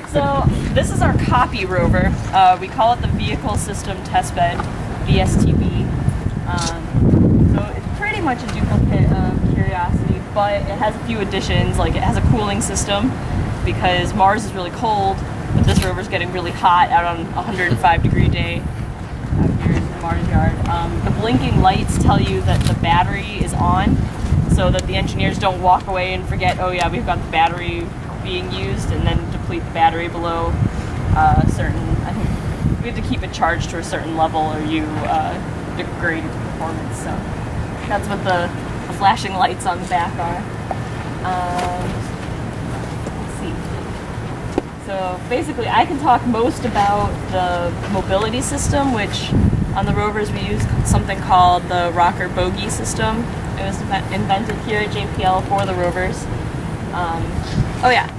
So this is our copy rover. We call it the Vehicle System Testbed, VSTB. So it's pretty much a duplicate of Curiosity, but it has a few additions. Like it has a cooling system because Mars is really cold, but this rover's getting really hot out on a 105-degree day out here in the Mars yard. The blinking lights tell you that the battery is on, so that the engineers don't walk away and forget, oh yeah, we've got the battery being used, and then deplete the battery below certain, I think we have to keep it charged to a certain level or you degrade its performance. So that's what the flashing lights on the back are. Let's see. So basically I can talk most about the mobility system, which on the rovers we use something called the rocker bogie system. It was invented here at JPL for the rovers. Oh yeah,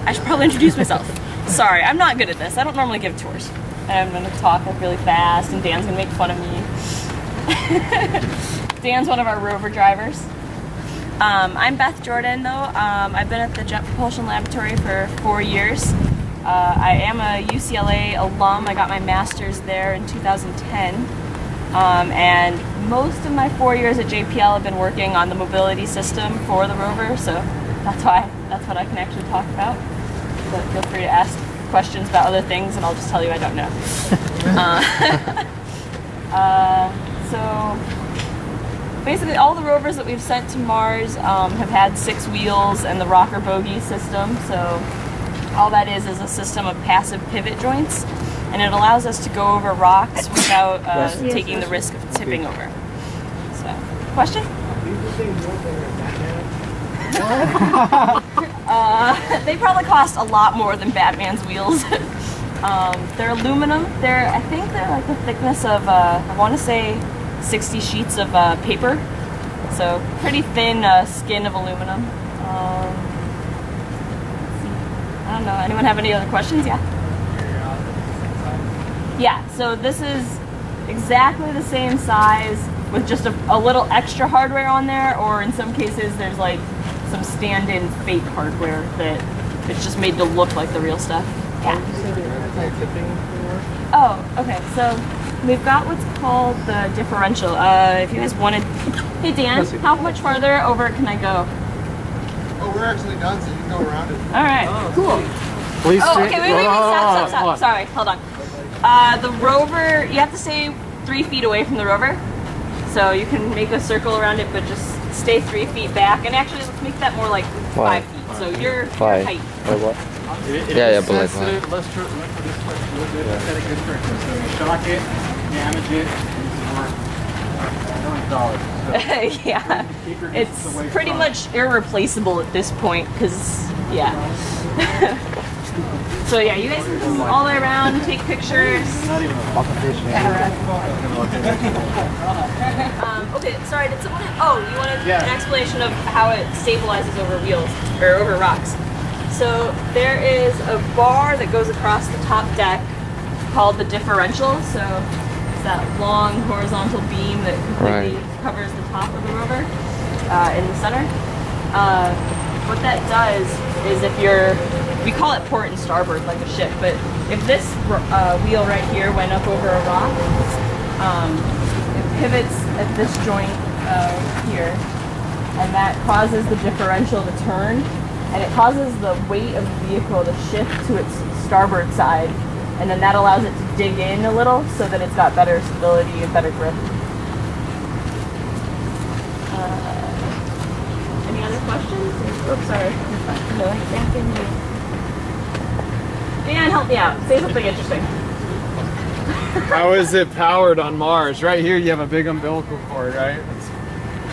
I should probably introduce myself. Sorry, I'm not good at this. I don't normally give tours. I'm going to talk like really fast and Dan's going to make fun of me. Dan's one of our rover drivers. I'm Beth Jordan though. I've been at the Jet Propulsion Laboratory for 4 years. I am a UCLA alum. I got my master's there in 2010. And most of my 4 years at JPL have been working on the mobility system for the rover, so that's what I can actually talk about. But feel free to ask questions about other things and I'll just tell you I don't know. So basically all the rovers that we've sent to Mars have had 6 wheels and the rocker bogie system. So all that is a system of passive pivot joints, and it allows us to go over rocks without taking the risk of tipping over. So, question? They probably cost a lot more than Batman's wheels. They're aluminum. I think they're like the thickness of, I want to say 60 sheets of paper. So pretty thin skin of aluminum. I don't know, anyone have any other questions? Yeah? Yeah, so this is exactly the same size with just a little extra hardware on there, or in some cases there's like some stand-in fake hardware that it's just made to look like the real stuff. Yeah. Oh, okay, so we've got what's called the differential. If you guys wanted, hey Dan, how much farther over can I go? Oh, we're actually done, so you can go around it. All right, cool. Please okay, wait, stop. Sorry, hold on. The rover, you have to stay 3 feet away from the rover. So you can make a circle around it, but just stay 3 feet back. And actually, let's make that more like 5 feet. So your height. Or what? Yeah, but like sensitive. Let's try this question a little bit. Let's set a good trick. Shock it, damage it, $1,000,000. Yeah, it's pretty much irreplaceable at this point, because, yeah. So yeah, you guys can come all the way around, take pictures. Okay, sorry, did someone you wanted an explanation of how it stabilizes over wheels, or over rocks. So there is a bar that goes across the top deck called the differential. So it's that long horizontal beam that completely covers the top of the rover in the center. What that does is we call it port and starboard like a ship, but if this wheel right here went up over a rock, it pivots at this joint here, and that causes the differential to turn, and it causes the weight of the vehicle to shift to its starboard side, and then that allows it to dig in a little so that it's got better stability and better grip. Any other questions? Oops, sorry. Back in here. Dan, help me out. Say something interesting. How is it powered on Mars? Right here you have a big umbilical cord, right? It's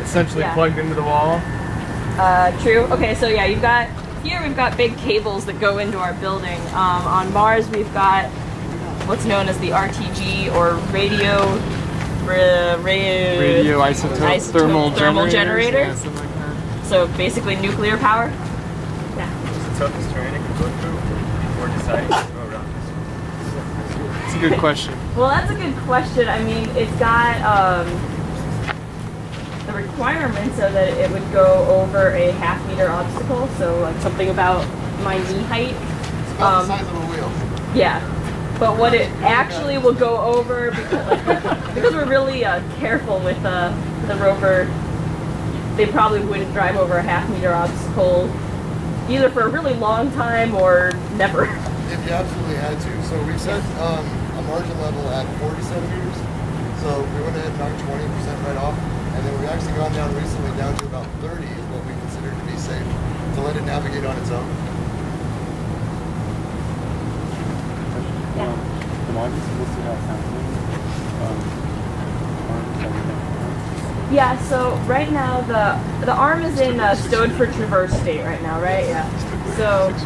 essentially plugged into the wall. True. Okay, so yeah, we've got big cables that go into our building. On Mars we've got what's known as the RTG, or radioisotope thermal generators. Yeah, like that. So basically nuclear power. Yeah. What's the toughest terrain it can go through or decide to go around? It's a good question. Well, that's a good question. I mean, it's got the requirements are that it would go over a half-meter obstacle, so like something about my knee height. It's about the size of a wheel. Yeah, but what it actually will go over, because we're really careful with the rover, they probably wouldn't drive over a half-meter obstacle either for a really long time or never. If you absolutely had to. So we set a margin level at 40 centimeters. So we went ahead and knocked 20% right off. And then we've actually gone down recently down to about 30 is what we consider to be safe. To let it navigate on its own. Yeah. The margin is supposed to have sampling. Yeah, so right now the arm is in stowed for traverse state right now, right? Yeah. So if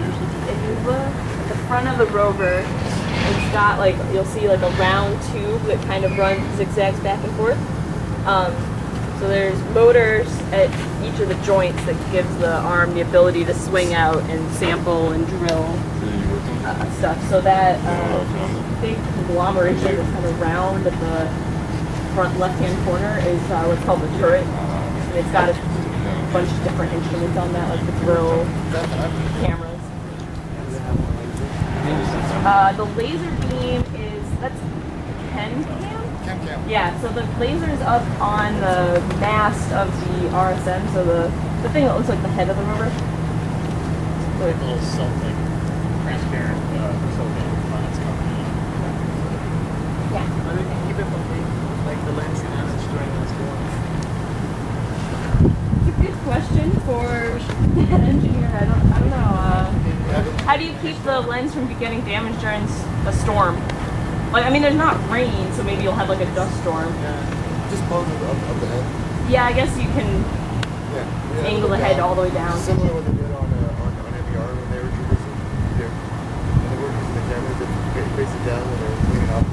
you look at the front of the rover, it's got like, you'll see like a round tube that kind of runs, zigzags back and forth. So there's motors at each of the joints that gives the arm the ability to swing out and sample and drill stuff. So that big conglomeration that's kind of round at the front left-hand corner is what's called the turret. And it's got a bunch of different instruments on that, like the drill, cameras. The laser beam that's Chem. Yeah, so the laser's up on the mast of the RSM, so the thing that looks like the head of the rover. A little something transparent silicon on its company. Yeah. I think keep it from like the lens damage during this It's a good question for an engineer. I don't know. How do you keep the lens from getting damaged during a storm? Like, I mean, there's not rain, so maybe you'll have like a dust storm. Yeah. Just pose of the head. Yeah, I guess you can angle the head all the way down. Similar to what they did on NVR when they were traversing. And they were using the cameras that face it down when they were cleaning up.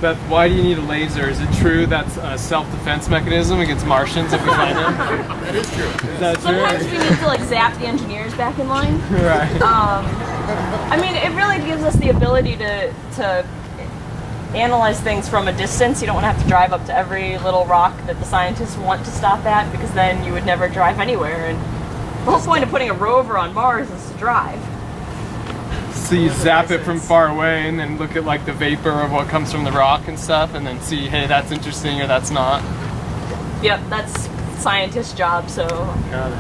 Beth, why do you need a laser? Is it true that's a self-defense mechanism against Martians if we find them? That is true. Is that true? Sometimes we need to like zap the engineers back in line. Right. I mean, it really gives us the ability to analyze things from a distance. You don't want to have to drive up to every little rock that the scientists want to stop at, because then you would never drive anywhere. And the whole point of putting a rover on Mars is to drive. So you zap it from far away and then look at like the vapor of what comes from the rock and stuff, and then see, hey, that's interesting or that's not. Yep, that's scientist job, so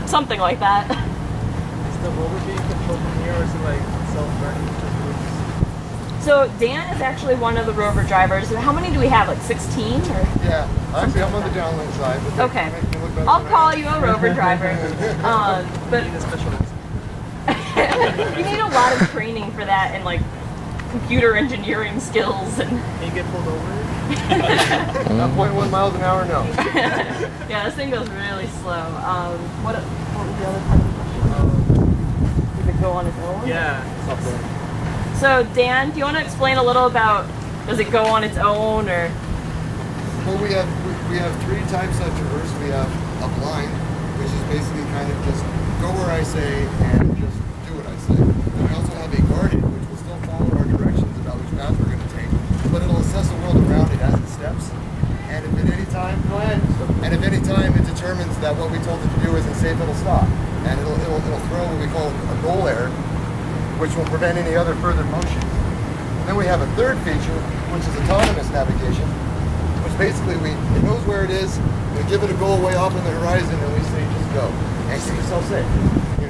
something like that. Is the rover being controlled from here, or is it like self-burning? So Dan is actually one of the rover drivers. How many do we have? Like 16 or? Yeah, actually I'm on the downlink side. But Okay, I'll call you a rover driver. But you need a lot of training for that, and like computer engineering skills. And Can you get pulled over? 0.1 miles an hour, no. yeah, this thing goes really slow. What was the other part of the question? Does it go on its own? Yeah. So Dan, do you want to explain a little about, does it go on its own, or? Well, we have three types of traverse. We have a blind, which is basically kind of just go where I say and just do what I say. And we also have a guarded, which will still follow our directions about which path we're going to take, but it'll assess the world around it as it steps. And if at any time, it determines that what we told it to do isn't safe, it'll stop. And it'll throw what we call a goal error, which will prevent any other further motion. And then we have a third feature, which is autonomous navigation, which basically it knows where it is, we give it a goal way off in the horizon, and we say just go, and keep yourself safe.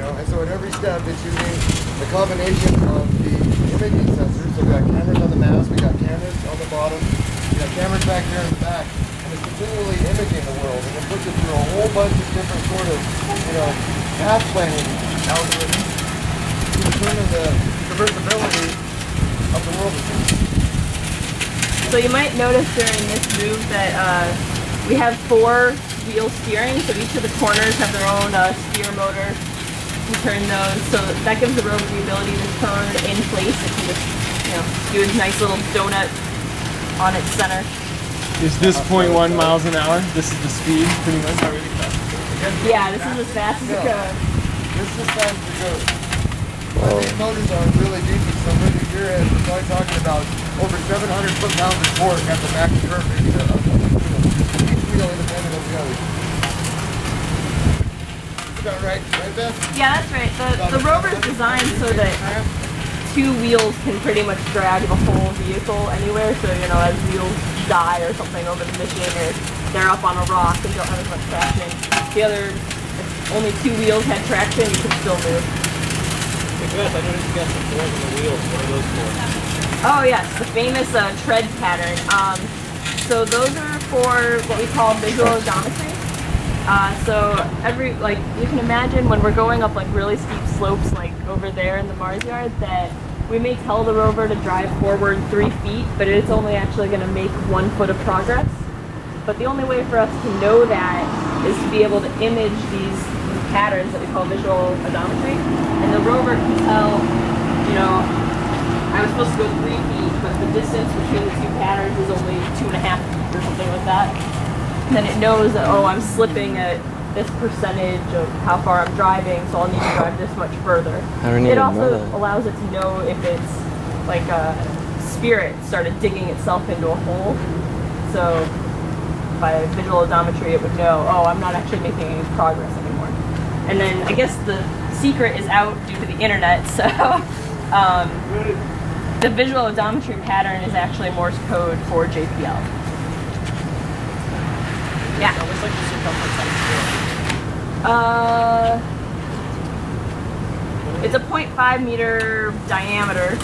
And so at every step, it's using the combination of the imaging sensors. So we got cameras on the mast, we got cameras on the bottom, we got cameras back there in the back, and it's continually imaging the world, and it puts it through a whole bunch of different sort of, path planning algorithms to determine the traversability of the world. So you might notice during this move that we have 4 wheel steering, so each of the corners have their own steer motor to turn those. So that gives the rover the ability to turn in place. It can just, do a nice little donut on its center. Is this 0.1 miles an hour? This is the speed, pretty much. Yeah, this is as fast as it goes. This is as fast as it goes. But these motors are really beefy, so we're probably talking about over 700 foot-pounds of torque at the max curve ratio of each wheel independent of the other. Is that right? Right, Beth? Yeah, that's right. The rover is designed so that two wheels can pretty much drag the whole vehicle anywhere. So, you know, as wheels die or something over the mission, or they're up on a rock and don't have as much traction. The other, if only two wheels had traction, you could still move. Hey Beth, I noticed you got some holes in the wheels. What are those for? Oh yes, the famous tread pattern. So those are for what we call visual odometry. So like you can imagine when we're going up like really steep slopes like over there in the Mars yard, that we may tell the rover to drive forward 3 feet, but it's only actually going to make 1 foot of progress. But the only way for us to know that is to be able to image these patterns that we call visual odometry. And the rover can tell, you know, I was supposed to go 3 feet, but the distance between the two patterns is only 2.5 feet or something like that. And then it knows that, oh, I'm slipping at this percentage of how far I'm driving, so I'll need to drive this much further. It also allows it to know if it's like a spirit started digging itself into a hole. So by visual odometry, it would know, oh, I'm not actually making any progress anymore. And then I guess the secret is out due to the internet, so the visual odometry pattern is actually Morse code for JPL. Yeah. What's like the circumference on the It's a 0.5 meter diameter,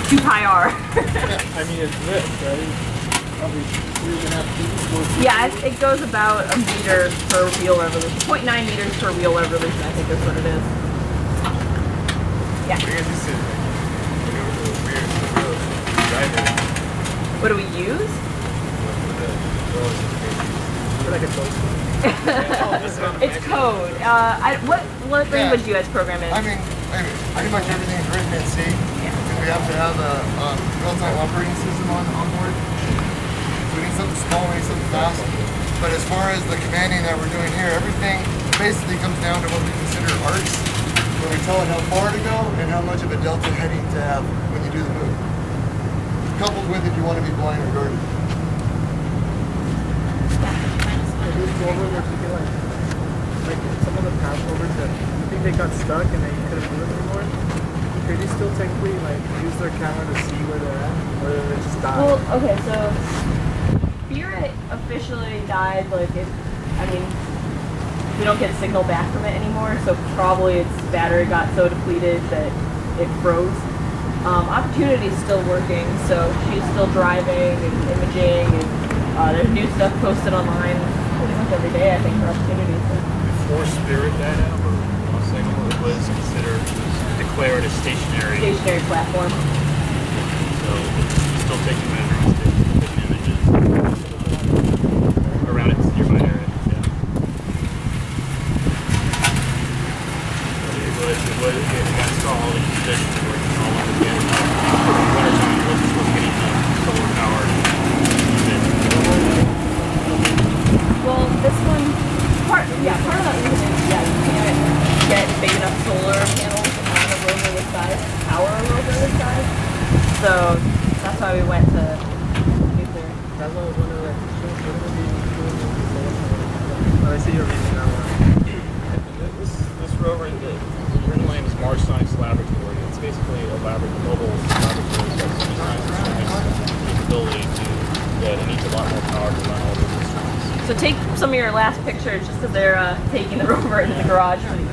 2 pi r. I mean, it's this, right? Probably 3.5 feet, 4 feet. Yeah, it goes about a meter per wheel revolution. 0.9 meters per wheel revolution, I think is what it is. Yeah. What do we use? It's code. What language do you guys program in? I mean, pretty much everything's written in C. Yeah. And we have to have a real-time operating system on board. So we need something small, we need something fast. But as far as the commanding that we're doing here, everything basically comes down to what we consider arcs, where we tell it how far to go and how much of a delta heading to have when you do the move. Coupled with if you want to be blind or guarded. Like some of the passovers that I think they got stuck and they couldn't move anymore. Could you still technically like use their camera to see where they're at, or did they just die? Well, okay, so Spirit officially died. Like I mean, we don't get signal back from it anymore, so probably its battery got so depleted that it froze. Opportunity's still working, so she's still driving and imaging, and there's new stuff posted online pretty much every day, I think, for Opportunity. So. Before Spirit died out, or signal, it was considered, declared a stationary Platform. So it's still taking measurements, taking images around its nearby area. Yeah. It got installed, it was working all over again. Wintertime, it was getting solar power. Well, this one, part of that reason is, you can't get big enough solar panels on a rover this size to power a rover this size. So that's why we went to nuclear. That's what I was wondering, like, what are we doing with the solar panels? Oh, I see you're reading that one. This rover, the original name is Mars Science Laboratory. It's basically a mobile laboratory that's designed for capability to that it needs a lot more power to run all those instruments. So take some of your last pictures just because they're taking the rover into the garage for the